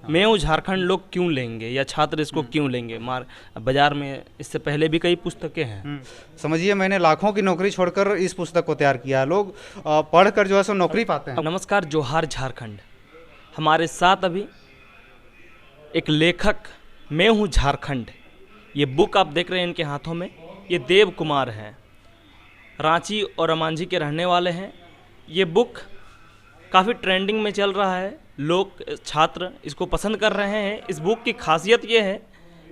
मैं हूँ झारखंड लोग क्यों लेंगे या छात्र इसको क्यों लेंगे, बाजार में इससे पहले भी कई पुस्तकें हैं। समझिए मैंने लाखों की नौकरी छोड़कर इस पुस्तक को तैयार किया है। लोग पढ़कर जो है सो नौकरी पाते हैं। नमस्कार, जोहार झारखंड। हमारे साथ अभी एक लेखक, मैं हूँ झारखंड, ये बुक आप देख रहे हैं इनके हाथों में, ये देव कुमार हैं, रांची और अमांझी के रहने वाले हैं। ये बुक काफ़ी ट्रेंडिंग में चल रहा है, लोग छात्र इसको पसंद कर रहे हैं। इस बुक की खासियत ये है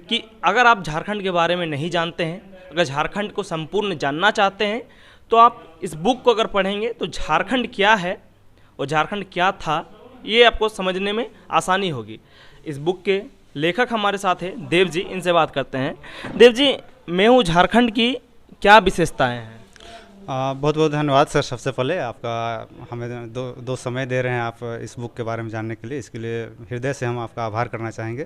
कि अगर आप झारखंड के बारे में नहीं जानते हैं, अगर झारखंड को संपूर्ण जानना चाहते हैं, तो आप इस बुक को अगर पढ़ेंगे तो झारखंड क्या है और झारखंड क्या था ये आपको समझने में आसानी होगी। इस बुक के लेखक हमारे साथ हैं देव जी, इनसे बात करते हैं। देव जी, मैं हूँ झारखंड की क्या विशेषताएं हैं? बहुत बहुत धन्यवाद सर। सबसे पहले आपका हमें दो समय दे रहे हैं आप इस बुक के बारे में जानने के लिए, इसके लिए हृदय से हम आपका आभार करना चाहेंगे।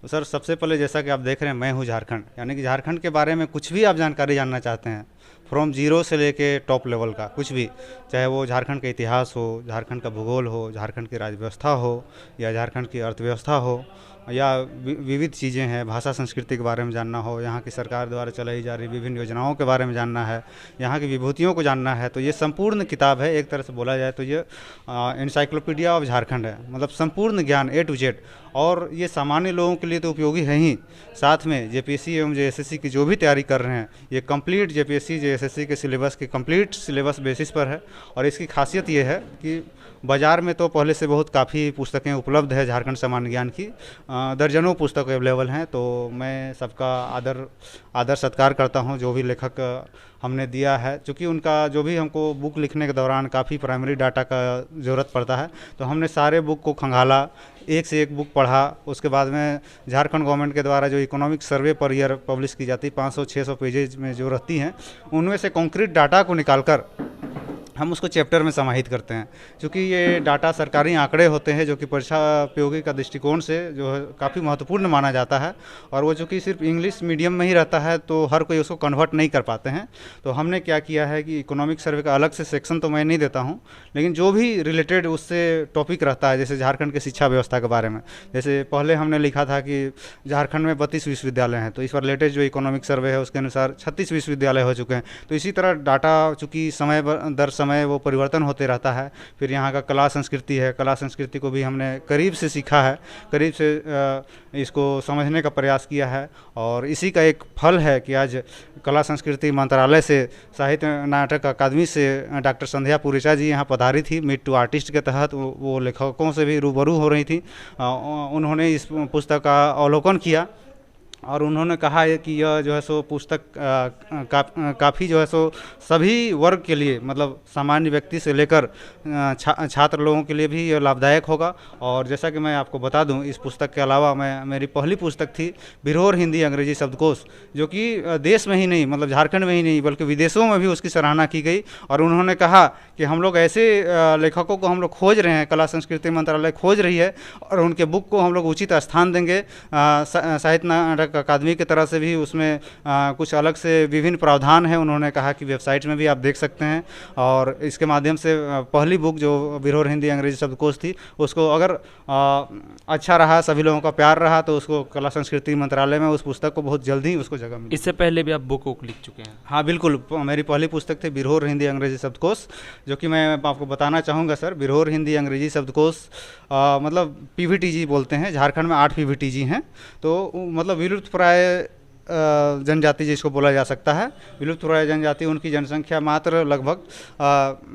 तो सर सबसे पहले जैसा कि आप देख रहे हैं, मैं हूँ झारखंड, यानी कि झारखंड के बारे में कुछ भी आप जानकारी जानना चाहते हैं, फ्रॉम जीरो से लेके टॉप लेवल का कुछ भी, चाहे वो झारखंड का इतिहास हो, झारखंड का भूगोल हो, झारखंड की राज्य व्यवस्था हो, या झारखंड की अर्थव्यवस्था हो, या विविध चीज़ें हैं, भाषा संस्कृति के बारे में जानना हो, यहाँ की सरकार द्वारा चलाई जा रही विभिन्न योजनाओं के बारे में जानना है, यहाँ की विभूतियों को जानना है, तो ये संपूर्ण किताब है। एक तरह से बोला जाए तो ये एनसाइक्लोपीडिया ऑफ झारखंड है, मतलब संपूर्ण ज्ञान ए टू जेड। और ये सामान्य लोगों के लिए तो उपयोगी है ही, साथ में जेपीएससी एवं जेएसएससी की जो भी तैयारी कर रहे हैं, ये कंप्लीट जेपीएससी जेएसएससी के सिलेबस के कंप्लीट सिलेबस बेसिस पर है। और इसकी खासियत ये है कि बाज़ार में तो पहले से बहुत काफ़ी पुस्तकें उपलब्ध है झारखंड सामान्य ज्ञान की, दर्जनों पुस्तक अवेलेबल हैं। तो मैं सबका आदर सत्कार करता हूं जो भी लेखक हमने दिया है, क्योंकि उनका जो भी हमको बुक लिखने के दौरान काफ़ी प्राइमरी डाटा का ज़रूरत पड़ता है, तो हमने सारे बुक को खंगाला, एक से एक बुक पढ़ा। उसके बाद में झारखंड गवर्नमेंट के द्वारा जो economic survey per year publish की जाती है 500-600 पेजेज में जो रहती हैं, उनमें से कॉन्क्रीट डाटा को निकालकर हम उसको चैप्टर में समाहित करते हैं। क्योंकि ये डाटा सरकारी आंकड़े होते हैं जो कि परीक्षा उपयोगी का दृष्टिकोण से जो है काफ़ी महत्वपूर्ण माना जाता है, और वो चूँकि सिर्फ इंग्लिश मीडियम में ही रहता है तो हर कोई उसको कन्वर्ट नहीं कर पाते हैं। तो हमने क्या किया है कि इकोनॉमिक सर्वे का अलग से सेक्शन तो मैं नहीं देता हूँ, लेकिन जो भी रिलेटेड उससे टॉपिक रहता है, जैसे झारखंड की शिक्षा व्यवस्था के बारे में, जैसे पहले हमने लिखा था कि झारखंड में 32 विश्वविद्यालय हैं, तो इस पर लेटेस्ट जो इकोनॉमिक सर्वे है उसके अनुसार 36 विश्वविद्यालय हो चुके हैं। तो इसी तरह डाटा चूँकि समय दर समय वो परिवर्तन होते रहता है। फिर यहाँ का कला संस्कृति है, कला संस्कृति को भी हमने करीब से सीखा है, करीब से इसको समझने का प्रयास किया है। और इसी का एक फल है कि आज कला संस्कृति मंत्रालय से साहित्य नाटक अकादमी से डॉक्टर संध्या पुरेचा जी यहाँ पधारी थी, मीट टू आर्टिस्ट के तहत वो लेखकों से भी रूबरू हो रही थी। उन्होंने इस पुस्तक का अवलोकन किया और उन्होंने कहा है कि यह जो है सो पुस्तक काफ़ी जो है सो सभी वर्ग के लिए, मतलब सामान्य व्यक्ति से लेकर छात्र लोगों के लिए भी यह लाभदायक होगा। और जैसा कि मैं आपको बता दूं, इस पुस्तक के अलावा मेरी पहली पुस्तक थी बिरहोर हिंदी अंग्रेजी शब्दकोश, जो कि देश में ही नहीं, मतलब झारखंड में ही नहीं बल्कि विदेशों में भी उसकी सराहना की गई। और उन्होंने कहा कि हम लोग ऐसे लेखकों को हम लोग खोज रहे हैं, कला संस्कृति मंत्रालय खोज रही है, और उनके बुक को हम लोग उचित स्थान देंगे। साहित्य नाटक अकादमी की तरह से भी उसमें कुछ अलग से विभिन्न प्रावधान है। उन्होंने कहा कि वेबसाइट में भी आप देख सकते हैं, और इसके माध्यम से पहली बुक जो बिरहोर हिंदी अंग्रेजी शब्दकोश थी, उसको अगर अच्छा रहा, सभी लोगों का प्यार रहा, तो उसको कला संस्कृति मंत्रालय में उस पुस्तक को बहुत जल्दी उसको जगह मिली। इससे पहले भी आप बुक लिख चुके हैं? हाँ बिल्कुल, मेरी पहली पुस्तक थी बिरहोर हिंदी अंग्रेजी शब्दकोश, जो कि मैं आपको बताना चाहूँगा सर। बिरहोर हिंदी अंग्रेजी शब्दकोश मतलब पीवीटीजी बोलते हैं, झारखंड में 8 पीवीटीजी हैं। तो मतलब विलुप्त प्राय जनजाति जिसको बोला जा सकता है, विलुप्तप्राय जनजाति, उनकी जनसंख्या मात्र लगभग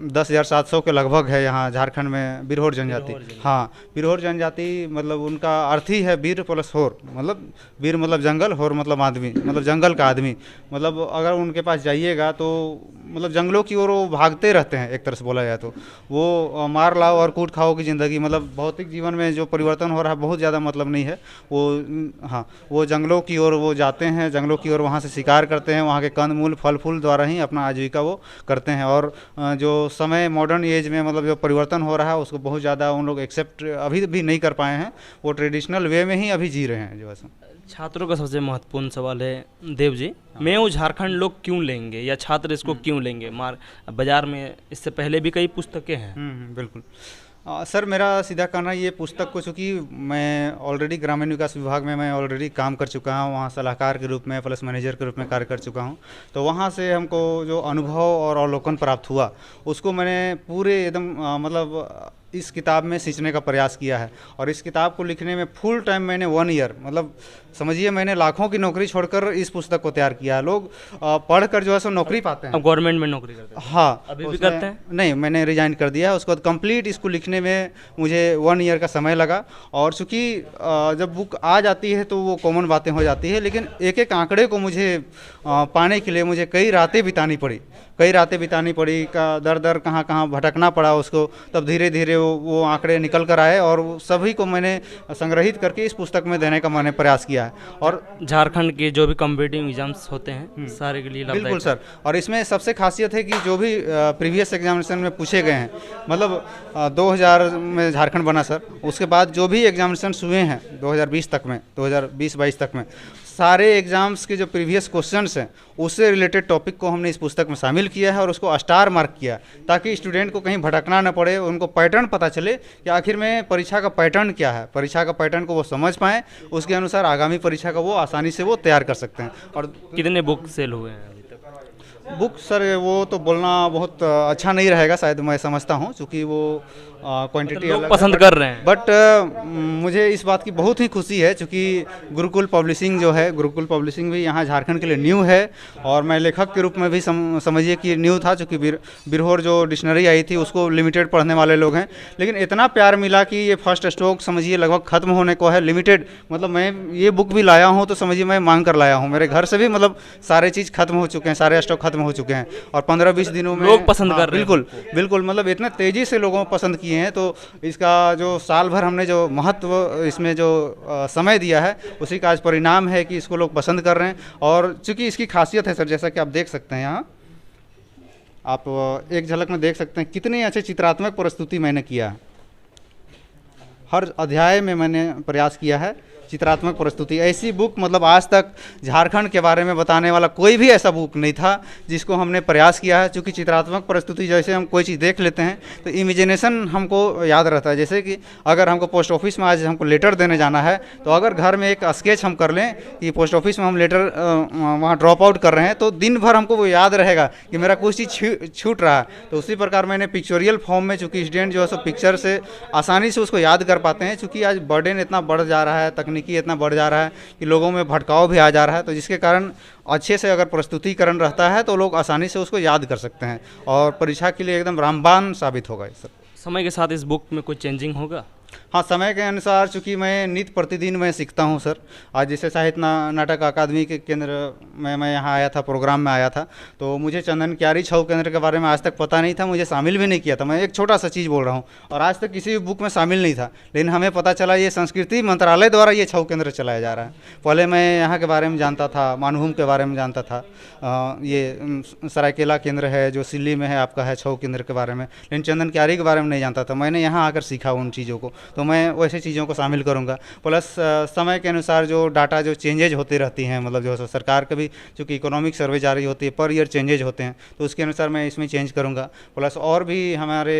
10,700 के लगभग है यहाँ झारखंड में बिरहोर जनजाति। हाँ, बिरहोर जनजाति मतलब उनका अर्थ ही है बीर प्लस होर, मतलब बीर मतलब जंगल, होर मतलब आदमी, मतलब जंगल का आदमी। मतलब अगर उनके पास जाइएगा तो मतलब जंगलों की ओर वो भागते रहते हैं, एक तरह से बोला जाए तो। वो मार लाओ और कूट खाओ की ज़िंदगी, मतलब भौतिक जीवन में जो परिवर्तन हो रहा है बहुत ज़्यादा मतलब नहीं है। वो हाँ, वो जंगलों की ओर वो जाते हैं, जंगलों की ओर वहाँ से शिकार करते हैं, वहाँ के कंद मूल फल फूल द्वारा ही अपना आजीविका वो करते हैं। और जो समय मॉडर्न एज में मतलब जो परिवर्तन हो रहा है उसको बहुत ज़्यादा उन लोग एक्सेप्ट अभी भी नहीं कर पाए हैं, वो ट्रेडिशनल वे में ही अभी जी रहे हैं। जो ऐसा छात्रों का सबसे महत्वपूर्ण सवाल है देव जी, मैं हूँ झारखंड लोग क्यों लेंगे या छात्र इसको क्यों लेंगे? बाजार में इससे पहले भी कई पुस्तकें हैं। बिल्कुल। सर मेरा सीधा कहना ये पुस्तक को, चूँकि मैं ऑलरेडी ग्रामीण विकास विभाग में मैं ऑलरेडी काम कर चुका हूँ, वहाँ सलाहकार के रूप में प्लस मैनेजर के रूप में कार्य कर चुका हूँ। तो वहाँ से हमको जो अनुभव और अवलोकन प्राप्त हुआ उसको मैंने पूरे एकदम मतलब इस किताब में सींचने का प्रयास किया है। और इस किताब को लिखने में फुल टाइम मैंने 1 ईयर, मतलब समझिए मैंने लाखों की नौकरी छोड़कर इस पुस्तक को तैयार किया है। लोग पढ़कर जो है सो नौकरी पाते हैं। अब गवर्नमेंट में नौकरी करते हैं? हाँ, अभी भी करते हैं? नहीं, मैंने रिजाइन कर दिया है। उसके बाद कंप्लीट इसको लिखने में मुझे 1 ईयर का समय लगा। और चूँकि जब बुक आ जाती है तो वो कॉमन बातें हो जाती है, लेकिन एक एक आंकड़े को मुझे पाने के लिए मुझे कई रातें बितानी पड़ी का दर दर कहाँ भटकना पड़ा उसको, तब धीरे धीरे वो आंकड़े निकल कर आए और सभी को मैंने संग्रहित करके इस पुस्तक में देने का मैंने प्रयास किया है। और झारखंड के जो भी कॉम्पिटिटिव एग्जाम्स होते हैं सारे के लिए लाभदायक बिल्कुल सर। और इसमें सबसे खासियत है कि जो भी प्रीवियस एग्जामिनेशन में पूछे गए हैं, मतलब 2000 में झारखंड बना सर, उसके बाद जो भी एग्जामिनेशन हुए हैं 2020 तक में, 2020-22 तक में, सारे एग्जाम्स के जो प्रीवियस क्वेश्चंस हैं उससे रिलेटेड टॉपिक को हमने इस पुस्तक में शामिल किया है और उसको स्टार मार्क किया, ताकि स्टूडेंट को कहीं भटकना न पड़े, उनको पैटर्न पता चले कि आखिर में परीक्षा का पैटर्न क्या है, परीक्षा का पैटर्न को वो समझ पाएँ, उसके अनुसार आगामी परीक्षा का वो आसानी से वो तैयार कर सकते हैं। और कितने बुक सेल हुए हैं अभी तक? बुक सर वो तो बोलना बहुत अच्छा नहीं रहेगा शायद, मैं समझता हूँ, क्योंकि वो क्वांटिटी लोग पसंद कर रहे हैं। बट मुझे इस बात की बहुत ही खुशी है, क्योंकि गुरुकुल पब्लिशिंग जो है, गुरुकुल पब्लिशिंग भी यहाँ झारखंड के लिए न्यू है। और मैं लेखक के रूप में भी समझिए कि न्यू था, क्योंकि बिरहोर जो डिक्शनरी आई थी उसको लिमिटेड पढ़ने वाले लोग हैं, लेकिन इतना प्यार मिला कि ये फर्स्ट स्टॉक समझिए लगभग ख़त्म होने को है। लिमिटेड मतलब मैं ये बुक भी लाया हूँ तो समझिए मैं मांग कर लाया हूँ, मेरे घर से भी मतलब सारे चीज़ खत्म हो चुके हैं, सारे स्टॉक खत्म हो चुके हैं और 15-20 दिनों में लोग पसंद कर रहे हैं। बिल्कुल बिल्कुल, मतलब इतने तेज़ी से लोगों को पसंद किए हैं। तो इसका जो साल भर हमने जो महत्व इसमें जो समय दिया है उसी का आज परिणाम है कि इसको लोग पसंद कर रहे हैं। और चूंकि इसकी खासियत है सर, जैसा कि आप देख सकते हैं, यहाँ आप एक झलक में देख सकते हैं कितनी अच्छी चित्रात्मक प्रस्तुति मैंने किया है। हर अध्याय में मैंने प्रयास किया है चित्रात्मक प्रस्तुति। ऐसी बुक मतलब आज तक झारखंड के बारे में बताने वाला कोई भी ऐसा बुक नहीं था जिसको हमने प्रयास किया है। क्योंकि चित्रात्मक प्रस्तुति, जैसे हम कोई चीज़ देख लेते हैं तो इमेजिनेशन हमको याद रहता है। जैसे कि अगर हमको पोस्ट ऑफिस में आज हमको लेटर देने जाना है, तो अगर घर में एक स्केच हम कर लें कि पोस्ट ऑफिस में हम लेटर वहाँ ड्रॉप आउट कर रहे हैं, तो दिन भर हमको वो याद रहेगा कि मेरा कुछ चीज़ छूट रहा है। तो उसी प्रकार मैंने पिक्चोरियल फॉर्म में, चूँकि स्टूडेंट जो है सो पिक्चर से आसानी से उसको याद कर पाते हैं, चूँकि आज बर्डन इतना बढ़ जा रहा है, तकनीकी इतना बढ़ जा रहा है कि लोगों में भटकाव भी आ जा रहा है। तो जिसके कारण अच्छे से अगर प्रस्तुतिकरण रहता है तो लोग आसानी से उसको याद कर सकते हैं और परीक्षा के लिए एकदम रामबाण साबित होगा। सर समय के साथ इस बुक में कोई चेंजिंग होगा? हाँ, समय के अनुसार, चूँकि मैं नित्य प्रतिदिन मैं सीखता हूँ सर। आज जैसे साहित्य नाटक अकादमी के केंद्र में मैं यहाँ आया था, प्रोग्राम में आया था, तो मुझे चंदन क्यारी छऊ केंद्र के बारे में आज तक पता नहीं था, मुझे शामिल भी नहीं किया था। मैं एक छोटा सा चीज़ बोल रहा हूँ और आज तक किसी भी बुक में शामिल नहीं था, लेकिन हमें पता चला ये संस्कृति मंत्रालय द्वारा ये छऊ केंद्र चलाया जा रहा है। पहले मैं यहाँ के बारे में जानता था, मानभूम के बारे में जानता था, ये सरायकेला केंद्र है जो सिल्ली में है आपका, है छऊ केंद्र के बारे में, लेकिन चंदन क्यारी के बारे में नहीं जानता था। मैंने यहाँ आकर सीखा उन चीज़ों को, तो मैं वैसे चीज़ों को शामिल करूँगा। प्लस समय के अनुसार जो डाटा जो चेंजेज होती रहती हैं, मतलब जो सरकार का भी चूँकि इकोनॉमिक सर्वे जारी होती है, पर ईयर चेंजेज होते हैं, तो उसके अनुसार मैं इसमें चेंज करूँगा। प्लस और भी हमारे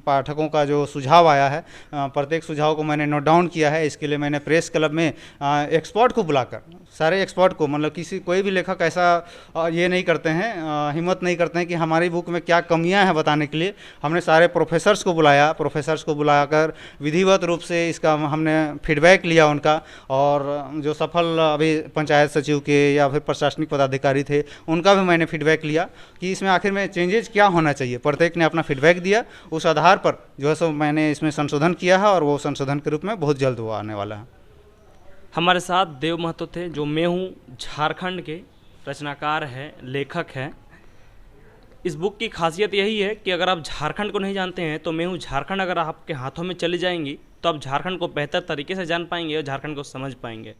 पाठकों का जो सुझाव आया है, प्रत्येक सुझाव को मैंने नोट डाउन किया है। इसके लिए मैंने प्रेस क्लब में एक्सपर्ट को बुलाकर, सारे एक्सपर्ट को, मतलब कोई भी लेखक ऐसा ये नहीं करते हैं, हिम्मत नहीं करते हैं कि हमारी बुक में क्या कमियां हैं बताने के लिए। हमने सारे प्रोफेसर्स को बुलाकर विधिवत रूप से इसका हमने फीडबैक लिया उनका, और जो सफल अभी पंचायत सचिव के या फिर प्रशासनिक पदाधिकारी थे उनका भी मैंने फीडबैक लिया कि इसमें आखिर में चेंजेज क्या होना चाहिए। प्रत्येक ने अपना फीडबैक दिया, उस आधार पर जो है सो मैंने इसमें संशोधन किया है और वो संशोधन के रूप में बहुत जल्द वो आने वाला है। हमारे साथ देव महतो थे, जो मैं हूँ झारखंड के रचनाकार हैं, लेखक हैं। इस बुक की खासियत यही है कि अगर आप झारखंड को नहीं जानते हैं तो मैं हूँ झारखंड अगर आपके हाथों में चली जाएंगी तो आप झारखंड को बेहतर तरीके से जान पाएंगे और झारखंड को समझ पाएंगे।